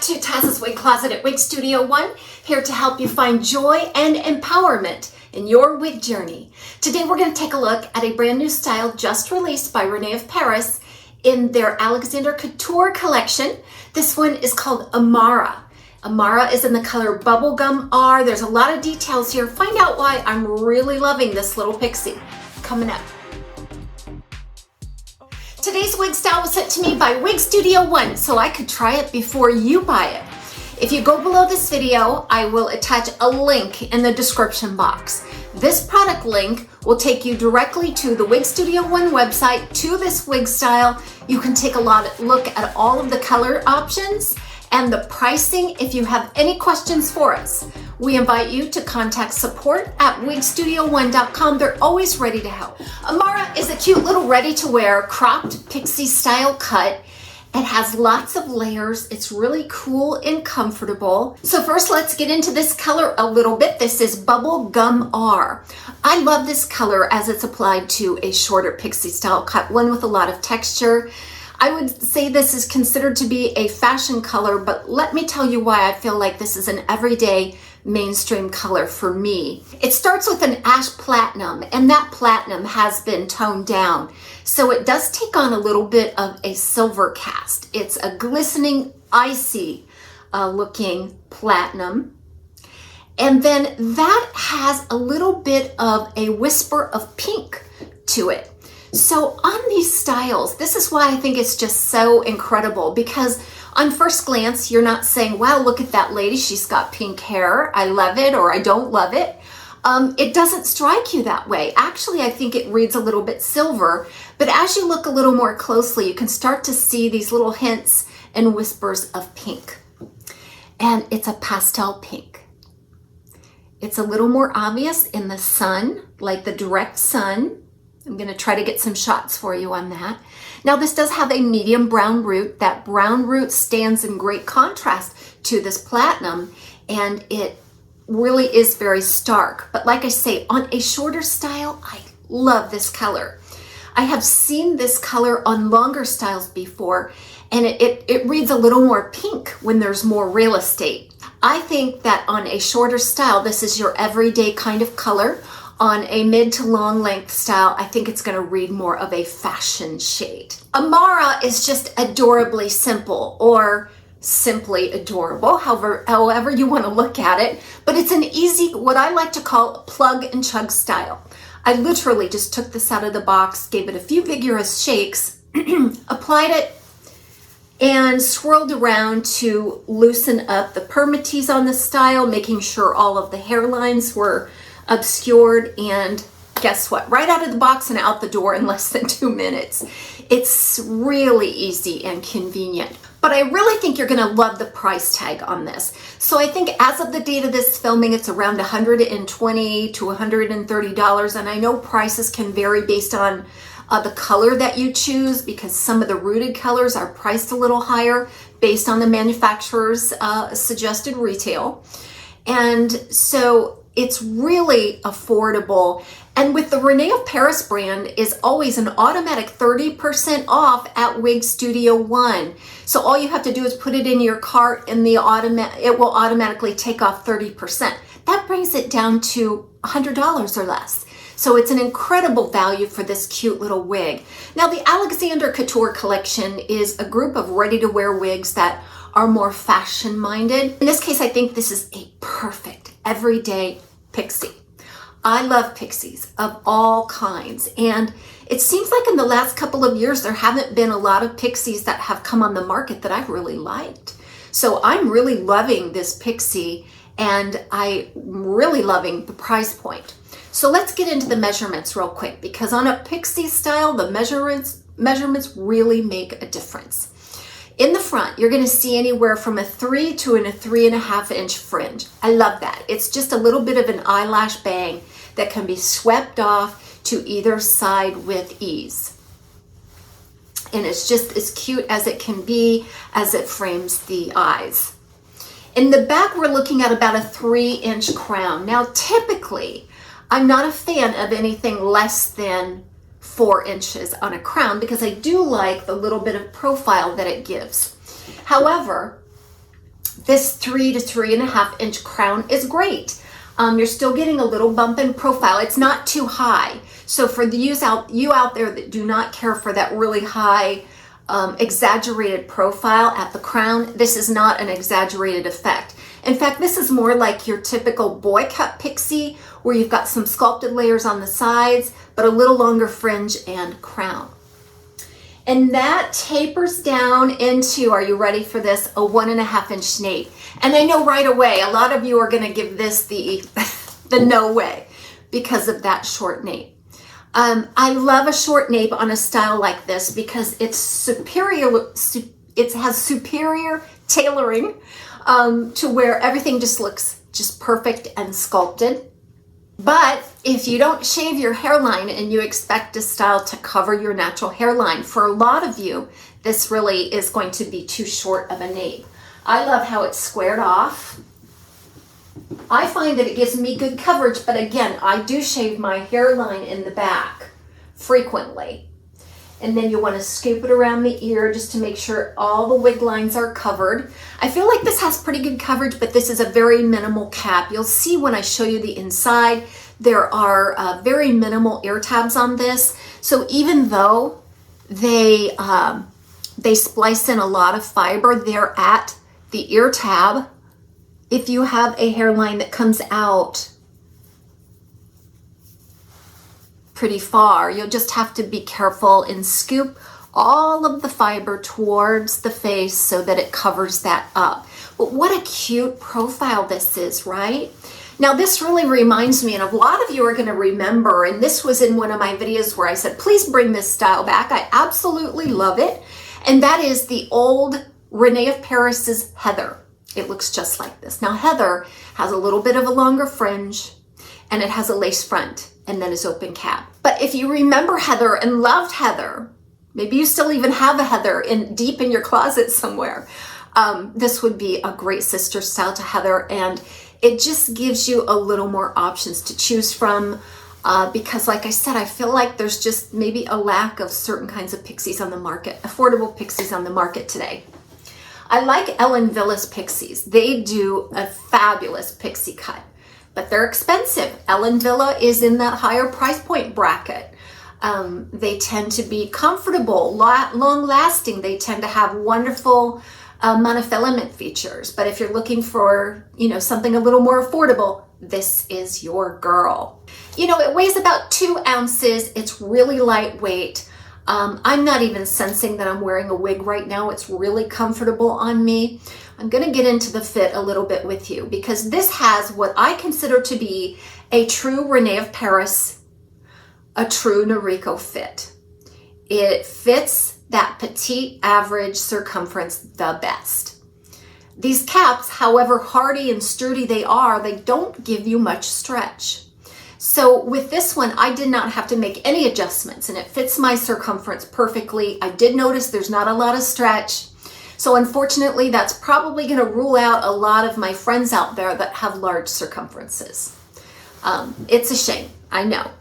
to TAZS's Wig Closet at Wig Studio One, here to help you find joy and empowerment in your wig journey. Today we're going to take a look at a brand new style just released by Rene of Paris in their Alexander Couture collection. This one is called AMARA. AMARA is in the color Bubblegum R. There's a lot of details here. Find out why I'm really loving this little pixie. Coming up. Today's wig style was sent to me by Wig Studio One, so I could try it before you buy it. If you go below this video, I will attach a link in the description box. This product link will take you directly to the Wig Studio One website, to this wig style. You can take a look at all of the color options and the pricing. If you have any questions for us, we invite you to contact support at wigstudio1.com. They're always ready to help. AMARA is a cute little ready-to-wear cropped pixie style cut. It has lots of layers. It's really cool and comfortable. So first, let's get into this color a little bit. This is Bubblegum R. I love this color as it's applied to a shorter pixie style cut, one with a lot of texture. I would say this is considered to be a fashion color, but let me tell you why I feel like this is an everyday mainstream color for me. It starts with an ash platinum, and that platinum has been toned down. So it does take on a little bit of a silver cast. It's a glistening, icy looking platinum. And then that has a little bit of a whisper of pink to it. So on these styles, this is why I think it's just so incredible, because on first glance, you're not saying, wow, look at that lady, she's got pink hair, I love it, or I don't love it. It doesn't strike you that way. Actually, I think it reads a little bit silver, but as you look a little more closely, you can start to see these little hints and whispers of pink. And it's a pastel pink. It's a little more obvious in the sun, like the direct sun. I'm going to try to get some shots for you on that. Now, this does have a medium brown root. That brown root stands in great contrast to this platinum, and it really is very stark. But like I say, on a shorter style, I love this color. I have seen this color on longer styles before, and it reads a little more pink when there's more real estate. I think that on a shorter style, this is your everyday kind of color. On a mid to long length style, I think it's going to read more of a fashion shade. AMARA is just adorably simple, or simply adorable, however you want to look at it, but it's an easy, what I like to call plug and chug style. I literally just took this out of the box, gave it a few vigorous shakes, applied it, and swirled around to loosen up the permatease on the style, making sure all of the hairlines were obscured, and guess what? Right out of the box and out the door in less than 2 minutes. It's really easy and convenient. But I really think you're gonna love the price tag on this. So I think as of the date of this filming, it's around $120 to $130. And I know prices can vary based on the color that you choose, because some of the rooted colors are priced a little higher based on the manufacturer's suggested retail. And so it's really affordable. And with the Rene of Paris brand is always an automatic 30% off at Wig Studio One. So all you have to do is put it in your cart, and it will automatically take off 30%. That brings it down to $100 or less. So it's an incredible value for this cute little wig. Now, the Alexander Couture collection is a group of ready-to-wear wigs that are more fashion-minded. In this case, I think this is a perfect everyday pixie. I love pixies of all kinds, and it seems like in the last couple of years there haven't been a lot of pixies that have come on the market that I've really liked. So I'm really loving this pixie, and I'm really loving the price point. So let's get into the measurements real quick, because on a pixie style, the measurements really make a difference. In the front, you're going to see anywhere from a 3 to a 3.5 inch fringe. I love that. It's just a little bit of an eyelash bang that can be swept off to either side with ease. And it's just as cute as it can be as it frames the eyes. In the back, we're looking at about a 3-inch crown. Now, typically, I'm not a fan of anything less than 4 inches on a crown, because I do like the little bit of profile that it gives. However, this 3 to 3.5 inch crown is great. You're still getting a little bump in profile. It's not too high. So for you out there that do not care for that really high, exaggerated profile at the crown, this is not an exaggerated effect. In fact, this is more like your typical boy cut pixie, where you've got some sculpted layers on the sides, but a little longer fringe and crown. And that tapers down into, are you ready for this, a 1.5 inch nape. And I know right away, a lot of you are gonna give this the no way because of that short nape. I love a short nape on a style like this because it's superior, it has superior tailoring to where everything just looks just perfect and sculpted. But if you don't shave your hairline and you expect a style to cover your natural hairline, for a lot of you, this really is going to be too short of a nape. I love how it's squared off. I find that it gives me good coverage, but again, I do shave my hairline in the back frequently. And then you want to scoop it around the ear just to make sure all the wig lines are covered. I feel like this has pretty good coverage, but this is a very minimal cap. You'll see when I show you the inside, there are very minimal ear tabs on this. So even though they splice in a lot of fiber there at the ear tab, if you have a hairline that comes out pretty far, you'll just have to be careful and scoop all of the fiber towards the face so that it covers that up. But what a cute profile this is, right? Now this really reminds me, and a lot of you are going to remember, and this was in one of my videos where I said, please bring this style back. I absolutely love it. And that is the old Rene of Paris's Heather. It looks just like this. Now Heather has a little bit of a longer fringe and it has a lace front and then is open cap. But if you remember Heather and loved Heather, maybe you still even have a Heather deep in your closet somewhere, this would be a great sister style to Heather, and it just gives you a little more options to choose from because like I said, I feel like there's just maybe a lack of certain kinds of pixies on the market, affordable pixies on the market today. I like Ellen Villa's pixies. They do a fabulous pixie cut, but they're expensive. Ellen Villa is in that higher price point bracket. They tend to be comfortable, long lasting. They tend to have wonderful monofilament features. But if you're looking for, something a little more affordable, this is your girl. It weighs about 2 ounces. It's really lightweight. I'm not even sensing that I'm wearing a wig right now. It's really comfortable on me. I'm going to get into the fit a little bit with you because this has what I consider to be a true Rene of Paris, a true Noriko fit. It fits that petite average circumference the best. These caps, however hardy and sturdy they are, they don't give you much stretch. So with this one, I did not have to make any adjustments and it fits my circumference perfectly. I did notice there's not a lot of stretch. So unfortunately, that's probably going to rule out a lot of my friends out there that have large circumferences. It's a shame, I know.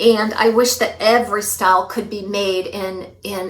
And I wish that every style could be made in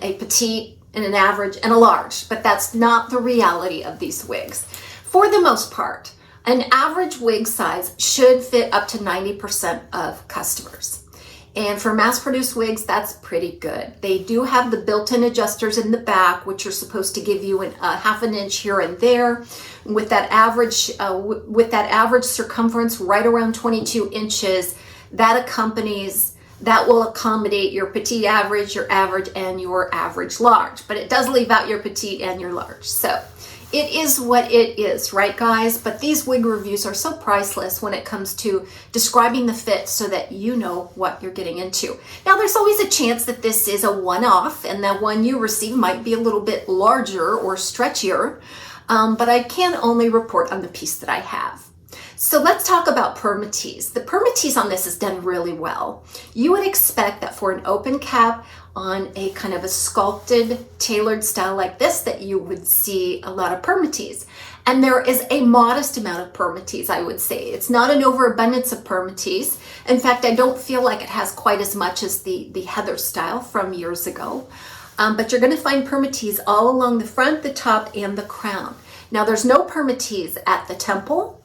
a petite, in an average, and a large, but that's not the reality of these wigs. For the most part, an average wig size should fit up to 90% of customers. And for mass-produced wigs, that's pretty good. They do have the built-in adjusters in the back, which are supposed to give you a 1/2 inch here and there. With that average circumference right around 22 inches, that will accommodate your petite average, your average, and your average large. But it does leave out your petite and your large. So it is what it is, right guys? But these wig reviews are so priceless when it comes to describing the fit so that you know what you're getting into. Now there's always a chance that this is a one-off and that one you receive might be a little bit larger or stretchier, but I can only report on the piece that I have. So let's talk about permatease. The permatease on this is done really well. You would expect that for an open cap on a kind of a sculpted, tailored style like this, that you would see a lot of permatease. And there is a modest amount of permatease, I would say. It's not an overabundance of permatease. In fact, I don't feel like it has quite as much as the Heather style from years ago. but you're going to find permatease all along the front, the top, and the crown. Now there's no permatease at the temple,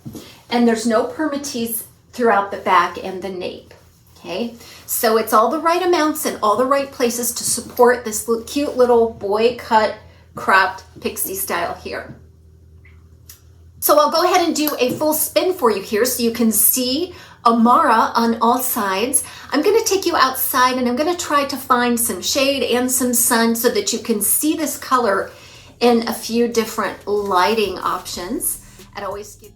and there's no permatease throughout the back and the nape. Okay, so it's all the right amounts and all the right places to support this cute little boy cut cropped pixie style here. So I'll go ahead and do a full spin for you here so you can see AMARA on all sides. I'm going to take you outside and I'm going to try to find some shade and some sun so that you can see this color in a few different lighting options. I'd always give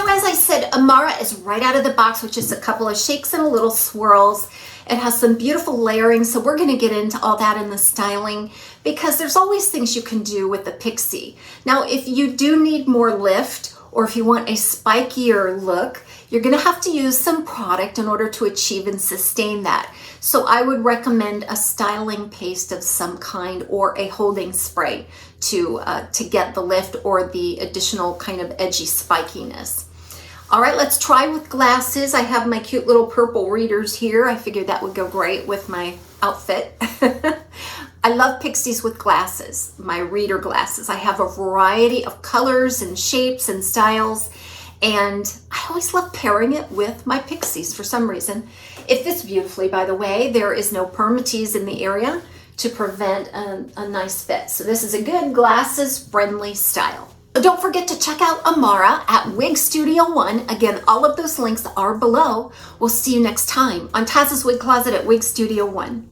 as I said, AMARA is right out of the box with just a couple of shakes and a little swirls. It has some beautiful layering, so we're going to get into all that in the styling because there's always things you can do with the Pixie. Now, if you do need more lift or if you want a spikier look, you're going to have to use some product in order to achieve and sustain that. So I would recommend a styling paste of some kind or a holding spray to get the lift or the additional kind of edgy spikiness. All right, let's try with glasses. I have my cute little purple readers here. I figured that would go great with my outfit. I love Pixies with glasses, my reader glasses. I have a variety of colors and shapes and styles, and I always love pairing it with my Pixies for some reason. It fits beautifully, by the way. There is no permatease in the area to prevent a nice fit. So this is a good glasses-friendly style. Don't forget to check out AMARA at Wig Studio One. Again, all of those links are below. We'll see you next time on TAZSWIG Closet at Wig Studio One.